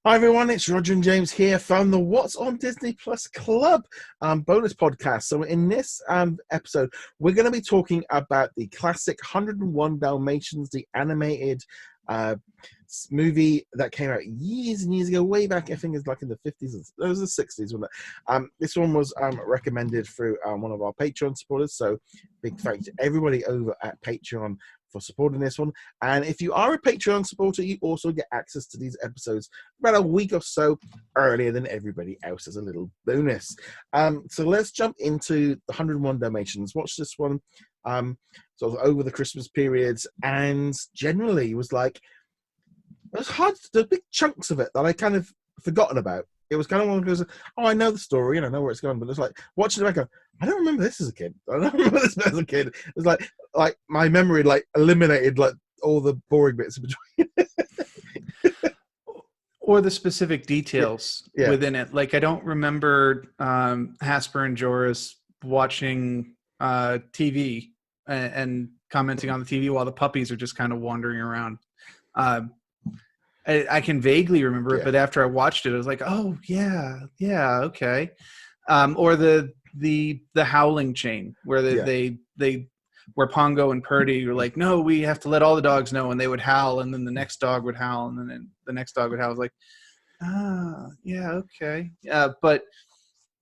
Hi everyone, it's Roger and James here from the What's on Disney Plus Club bonus podcast. So in this episode, we're going to be talking about the classic 101 Dalmatians, the animated movie that came out years and years ago, way back, I think it's like in the 50s, it was the 60s, wasn't it? This one was recommended through one of our Patreon supporters, so big thanks to everybody over at Patreon for supporting this one. And if you are a Patreon supporter, you also get access to these episodes about a week or so earlier than everybody else as a little bonus. So let's jump into the 101 Dalmatians. Watch this one sort of over the Christmas periods, and generally it was like, it was hard, the big chunks of it that I kind of forgotten about. It was kind of one of those, oh, I know the story and I know where it's going, but it's like watching it back, I don't remember this as a kid. I don't remember this as a kid. It was like my memory eliminated all the boring bits in between. Or the specific details within it. Like I don't remember Hasper and Joris watching TV and commenting on the TV while the puppies are just kind of wandering around. I can vaguely remember it, but after I watched it, I was like, "Oh yeah, okay." Or the howling chain where they where Pongo and Purdy were like, "No, we have to let all the dogs know," and they would howl, and then the next dog would howl, and then the next dog would howl. I was like, okay, but.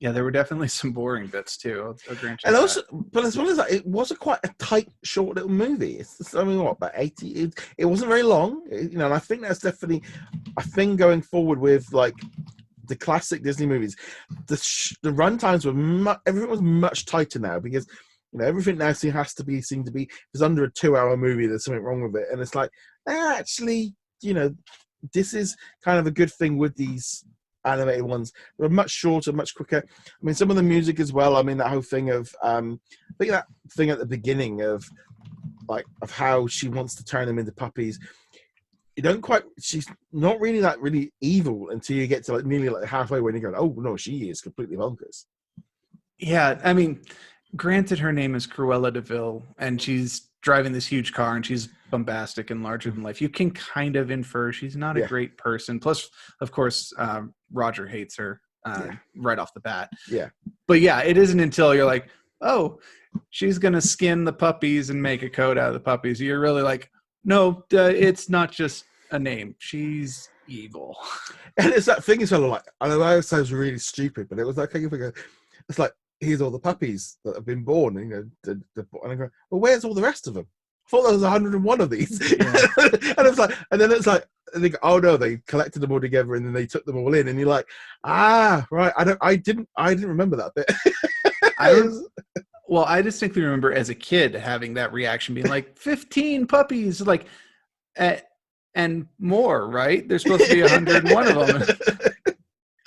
Yeah, there were definitely some boring bits too. I'll grant you. And also, but as well as that, it was quite a tight, short little movie. It's about 80. It wasn't very long, and I think that's definitely a thing going forward with the classic Disney movies. The run times were everything was much tighter now because everything now seemed to be. If it's under a 2-hour movie, there's something wrong with it, and it's like actually, this is kind of a good thing with these animated ones. They're much shorter, much quicker. I mean, some of the music as well. I mean, that whole thing of I think that thing at the beginning of how she wants to turn them into puppies. She's not really really evil until you get to nearly halfway when you go, oh no, she is completely bonkers. Yeah, I mean, granted, her name is Cruella De Vil, and she's driving this huge car, and she's bombastic and larger than life. You can kind of infer she's not a great person. Plus, of course, Roger hates her right off the bat. Yeah. But yeah, it isn't until you're like, oh, she's going to skin the puppies and make a coat out of the puppies. You're really like, no, it's not just a name. She's evil. And it's that thing as well, I know it sounds really stupid, but it was like, it's like, here's all the puppies that have been born, and I go, well, where's all the rest of them? I thought there was 101 of these. Yeah. And it's like, and then it's like, I think, oh no, they collected them all together and then they took them all in, and you're like, right, I didn't remember that bit. I distinctly remember as a kid having that reaction, being like, 15 puppies, and more, right? There's supposed to be 101 of them.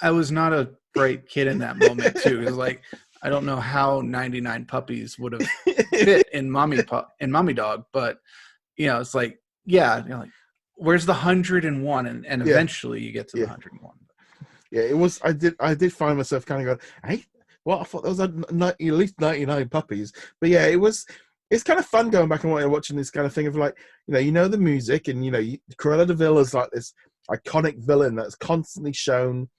I was not a bright kid in that moment too. It was like, I don't know how 99 puppies would have fit in mommy dog, but it's like, where's the 101? And eventually you get to the 101. Yeah, it was. I did find myself kind of going, hey, well, I thought there was at least 99 puppies, but yeah, it's kind of fun going back and watching this kind of thing of the music, and Cruella De Vil is like this iconic villain that's constantly shown.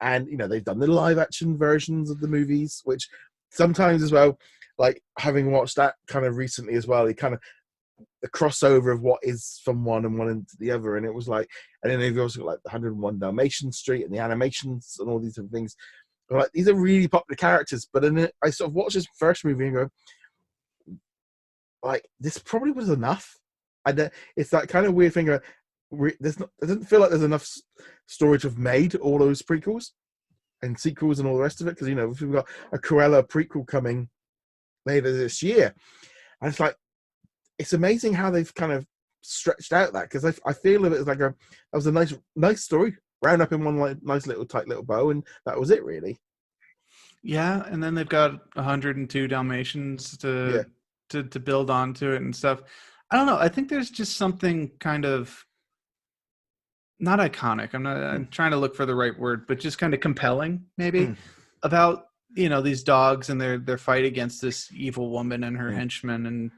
And they've done the live action versions of the movies, which sometimes as well, having watched that kind of recently as well, it kind of the crossover of what is from one and one into the other, and it was and then they've also got the 101 Dalmatian Street and the animations and all these different things. These are really popular characters, but then I sort of watched this first movie and go, this probably was enough. And it's that kind of weird thing. It doesn't feel like there's enough storage of made all those prequels and sequels and all the rest of it, because we've got a Cruella prequel coming later this year, and it's amazing how they've kind of stretched out that, because I feel it was that was a nice story round up in one nice little tight little bow, and that was it really. Yeah, and then they've got 102 Dalmatians to build onto it and stuff. I don't know. I think there's just something kind of not iconic. I'm trying to look for the right word, but just kind of compelling, maybe, about these dogs and their fight against this evil woman and her henchmen,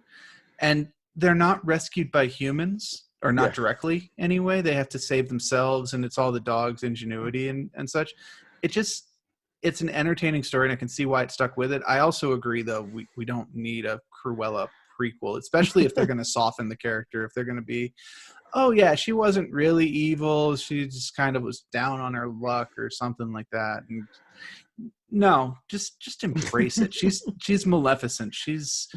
and they're not rescued by humans. or not Yeah. directly anyway. They have to save themselves, and it's all the dog's ingenuity and such. It's an entertaining story, and I can see why it stuck with it. I also agree, though, we don't need a Cruella prequel, especially if they're going to soften the character. If they're going to be, oh yeah, she wasn't really evil, she just kind of was down on her luck or something like that. And no, just embrace it. She's Maleficent. She's,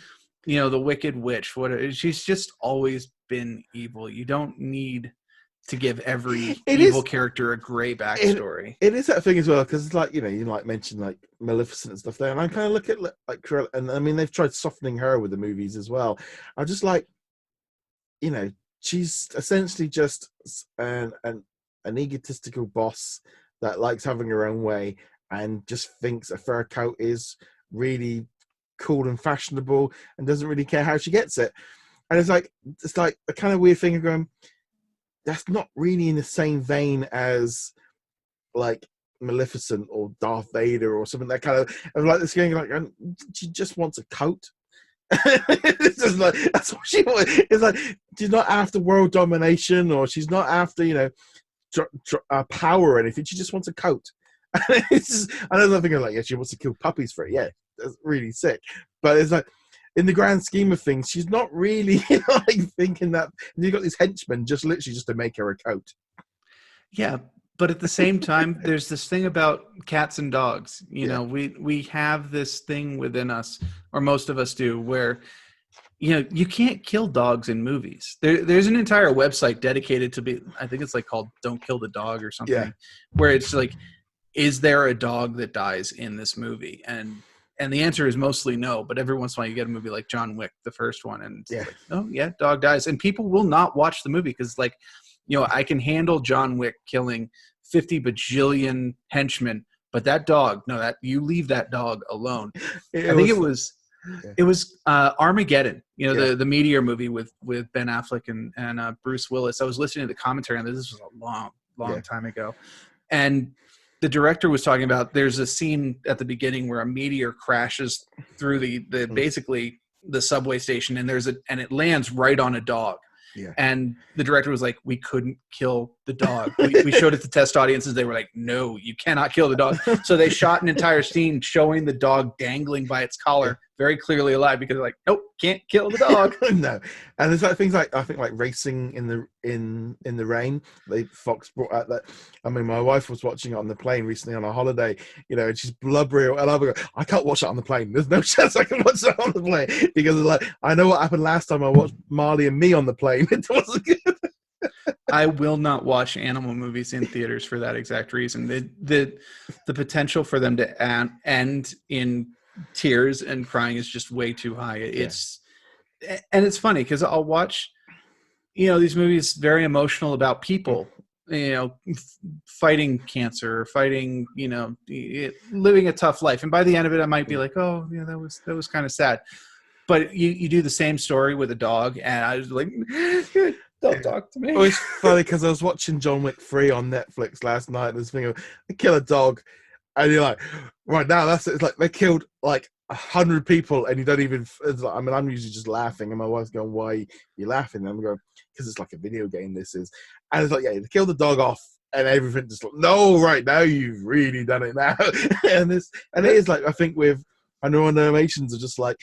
the Wicked Witch. She's just always been evil. You don't need to give every evil character a gray backstory. It is that thing as well, because it's like, you like mentioned like Maleficent and stuff there, and I kind of look at like Cruella, and I mean they've tried softening her with the movies as well. I'm just like, she's essentially just an egotistical boss that likes having her own way and just thinks a fur coat is really cool and fashionable and doesn't really care how she gets it. And it's like a kind of weird thing of going, that's not really in the same vein as like Maleficent or Darth Vader or something, that kind of like this going like, she just wants a coat. It's just like, that's what she wants. It's like, she's not after world domination, or she's not after power or anything. She just wants a coat. It's just, I know nothing like, yeah, she wants to kill puppies for it. Yeah, that's really sick. But it's like, in the grand scheme of things, she's not really like thinking that. And you've got these henchmen just literally just to make her a coat. Yeah, but at the same time, there's this thing about cats and dogs. We have this thing within us, or most of us do, where you can't kill dogs in movies. There's an entire website dedicated to I think it's like called "Don't Kill the Dog" or something, where it's like, is there a dog that dies in this movie? And the answer is mostly no, but every once in a while you get a movie like John Wick, the first one, and it's like, oh yeah, dog dies. And people will not watch the movie because like, I can handle John Wick killing 50 bajillion henchmen, but that dog, no, that you leave that dog alone. I think it was Armageddon, the Meteor movie with Ben Affleck and Bruce Willis. I was listening to the commentary on this. This was a long time ago. And the director was talking about, there's a scene at the beginning where a meteor crashes through the basically the subway station, and it lands right on a dog. Yeah. And the director was like, we couldn't kill the dog. We showed it to test audiences. They were like, no, you cannot kill the dog. So they shot an entire scene showing the dog dangling by its collar, very clearly alive, because they're like, nope, can't kill the dog. No. And there's like things like, I think like racing in the rain. Fox brought out that. I mean, my wife was watching it on the plane recently on a holiday, and she's blubbery, and I'm like, I can't watch that on the plane. There's no chance I can watch that on the plane, because it's like, I know what happened last time I watched Marley and Me on the plane. It wasn't good. I will not watch animal movies in theaters for that exact reason. The potential for them to end in tears and crying is just way too high. And it's funny because I'll watch, these movies very emotional about people, fighting cancer, fighting, living a tough life. And by the end of it, I might be like, oh yeah, that was kind of sad. But you do the same story with a dog, and I was like, don't talk to me. Oh, it's funny because I was watching John Wick 3 on Netflix last night, and this thing of, they kill a dog, and you're like, right now, it's like they killed like 100 people, and you don't even, it's like, I mean, I'm usually just laughing, and my wife's going, why are you laughing? And I'm going, because it's like a video game, this is. And it's like, yeah, they killed the dog off, and everything just like, no, right now, you've really done it now. and it is like, I think I know Dalmatians are just like,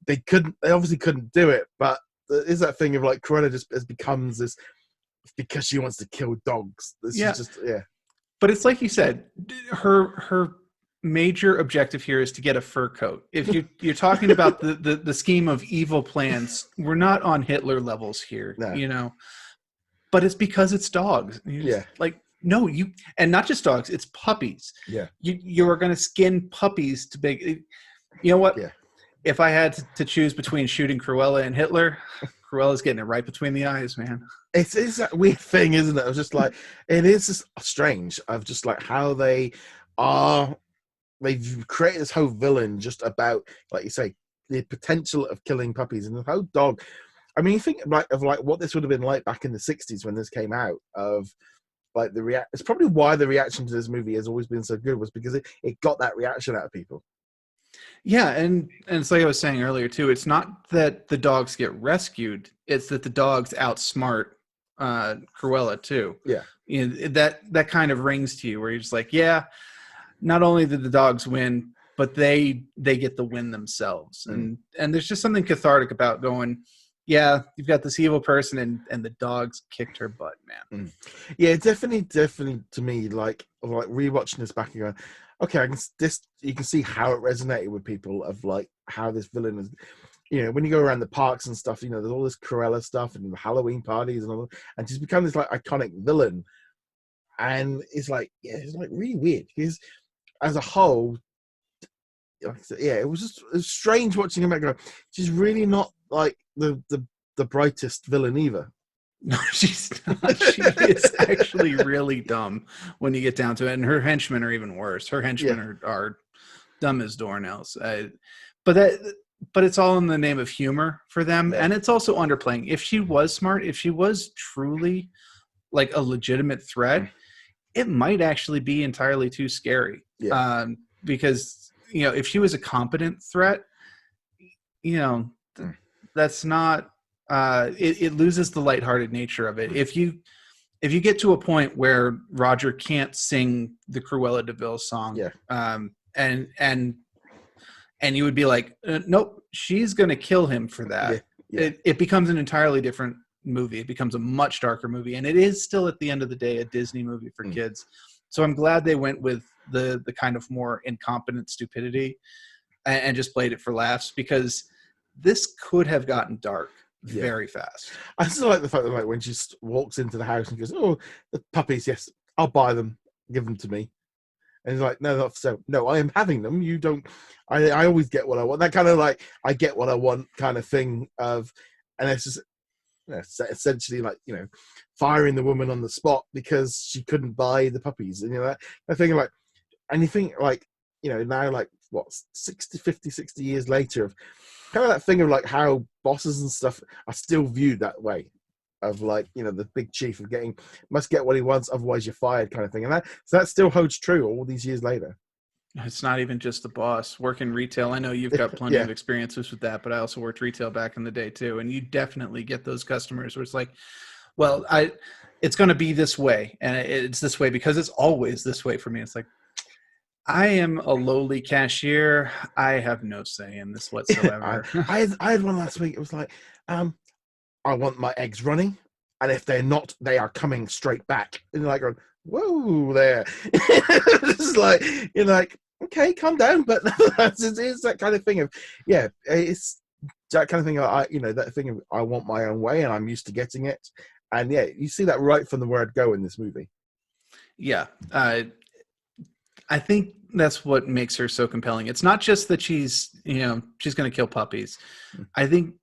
they obviously couldn't do it, but there is that thing of like Cruella just becomes this because she wants to kill dogs. This is just, But it's like you said, her major objective here is to get a fur coat. If you're talking about the scheme of evil plans, we're not on Hitler levels here, But it's because it's dogs. Like, no, and not just dogs, it's puppies. Yeah. You are going to skin puppies to big. You know what? Yeah. If I had to choose between shooting Cruella and Hitler, Cruella's getting it right between the eyes, man. It's that weird thing, isn't it? Of just like, it is just strange of just like how they've created this whole villain just about, like you say, the potential of killing puppies, and the whole dog. I mean, you think of what this would have been like back in the 60s when this came out, of like it's probably why the reaction to this movie has always been so good, was because it got that reaction out of people. Yeah, and it's like I was saying earlier too, it's not that the dogs get rescued, it's that the dogs outsmart Cruella too. Yeah. You know, that kind of rings to you where you're just like, yeah, not only did the dogs win, but they get the win themselves. And there's just something cathartic about going, yeah, you've got this evil person and the dogs kicked her butt, man. Yeah, definitely to me, like rewatching this back again. Okay, you can see how it resonated with people of like how this villain is. You know, when you go around the parks and stuff, you know, there's all this Cruella stuff and the Halloween parties and all, and she's become this like iconic villain. And it's like, yeah, it's like really weird because as a whole, like I said, yeah, it was strange watching him go. She's really not like the brightest villain either. No, she's not. She is actually really dumb when you get down to it, and her henchmen are even worse. Her henchmen are dumb as doornails. But it's all in the name of humor for them, and it's also underplaying. If she was smart, if she was truly like a legitimate threat, it might actually be entirely too scary. Because you know, if she was a competent threat, you know, that's not. It loses the lighthearted nature of it. If you get to a point where Roger can't sing the Cruella De Vil song, and you would be like, nope, she's going to kill him for that. It becomes an entirely different movie. It becomes a much darker movie, and it is still at the end of the day a Disney movie for kids. So I'm glad they went with the kind of more incompetent stupidity and just played it for laughs, because this could have gotten dark very fast. I still like the fact that like when she just walks into the house and goes, "Oh, the puppies, yes, I'll buy them, give them to me," and he's like, "No, not so. No, I am having them. You don't. I always get what I want." That kind of like I get what I want kind of thing of, and it's just essentially like, you know, firing the woman on the spot because she couldn't buy the puppies, and you know that thing like, and you think like, you know, now like what 60 years later of kind of that thing of like how bosses and stuff are still viewed that way of like, you know, the big chief of must get what he wants, otherwise you're fired kind of thing. And that still holds true all these years later. It's not even just the boss. Working retail, I know you've got plenty of experiences with that, but I also worked retail back in the day too. And you definitely get those customers where it's like, well, it's going to be this way, and it's this way because it's always this way for me. It's like, I am a lowly cashier. I have no say in this whatsoever. I had one last week. It was like, I want my eggs running, and if they're not, they are coming straight back. And you're like, going, whoa, there. It's like, you're like, okay, calm down. But it's that kind of thing of, it's that kind of thing. You know, that thing of I want my own way, and I'm used to getting it. And yeah, you see that right from the word go in this movie. Yeah. I think that's what makes her so compelling. It's not just that she's going to kill puppies. I think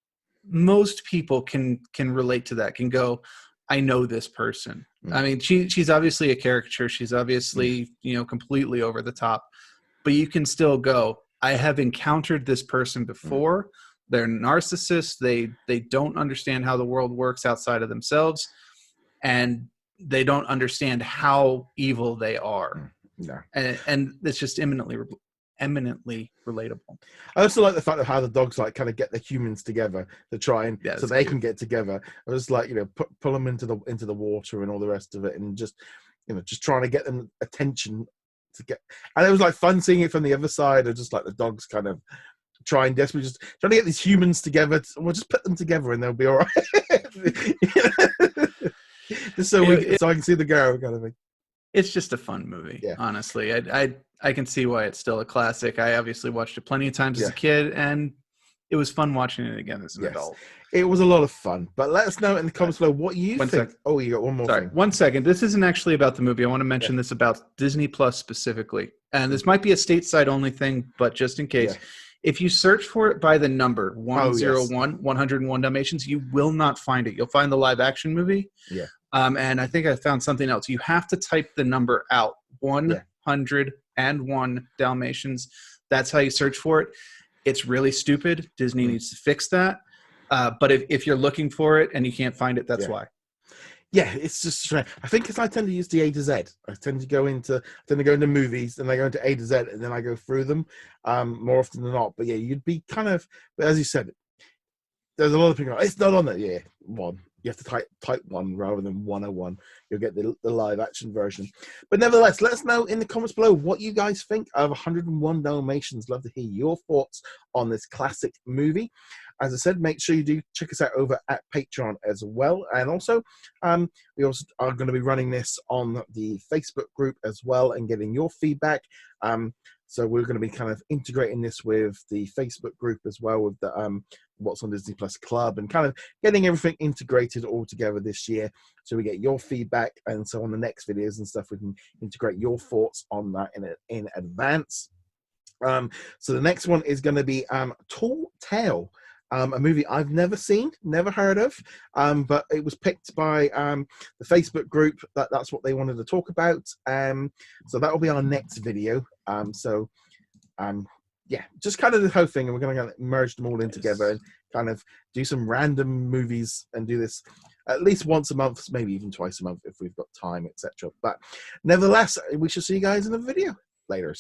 most people can relate to that, can go, I know this person. I mean, she's obviously a caricature. She's obviously, completely over the top, but you can still go, I have encountered this person before. They're narcissists. They don't understand how the world works outside of themselves, and they don't understand how evil they are. No. And it's just eminently relatable. I also like the fact of how the dogs like kind of get the humans together to try and so they can get together. I was like, pull them into the water and all the rest of it, and just trying to get them attention to get. And it was like fun seeing it from the other side of just like the dogs kind of trying desperately, just trying to get these humans together. We'll just put them together and they'll be all right. Just so I can see the girl kind of thing. It's just a fun movie, honestly. I can see why it's still a classic. I obviously watched it plenty of times as a kid, and it was fun watching it again as an adult. It was a lot of fun. But let us know in the comments below what you think. Second. Oh, you got one more thing. 1 second. This isn't actually about the movie. I want to mention this about Disney Plus specifically. And this might be a stateside only thing, but just in case. If you search for it by the number 101 Dalmatians, you will not find it. You'll find the live action movie. Yeah. And I think I found something else. You have to type the number out, 101 Dalmatians. That's how you search for it. It's really stupid. Disney needs to fix that. But if you're looking for it and you can't find it, that's why. Yeah, it's just strange. I think because I tend to use the A to Z. I tend to go into movies, and I go into A to Z, and then I go through them more often than not. But yeah, you'd be kind of, but as you said, there's a lot of people. It's not on there. Yeah, one. You have to type 1 rather than 101. You'll get the live action version. But nevertheless, let us know in the comments below what you guys think of 101 Dalmatians. Love to hear your thoughts on this classic movie. As I said, make sure you do check us out over at Patreon as well. And also, we also are going to be running this on the Facebook group as well and getting your feedback. So we're going to be kind of integrating this with the Facebook group as well, with the What's on Disney Plus Club, and kind of getting everything integrated all together this year. So we get your feedback, and so on the next videos and stuff, we can integrate your thoughts on that in advance. So the next one is going to be Tall Tale. A movie I've never seen, never heard of, but it was picked by the Facebook group that's what they wanted to talk about. So that will be our next video. Yeah, just kind of the whole thing, and we're going to merge them all in together and kind of do some random movies and do this at least once a month, maybe even twice a month if we've got time, etc. But nevertheless, we shall see you guys in the video later.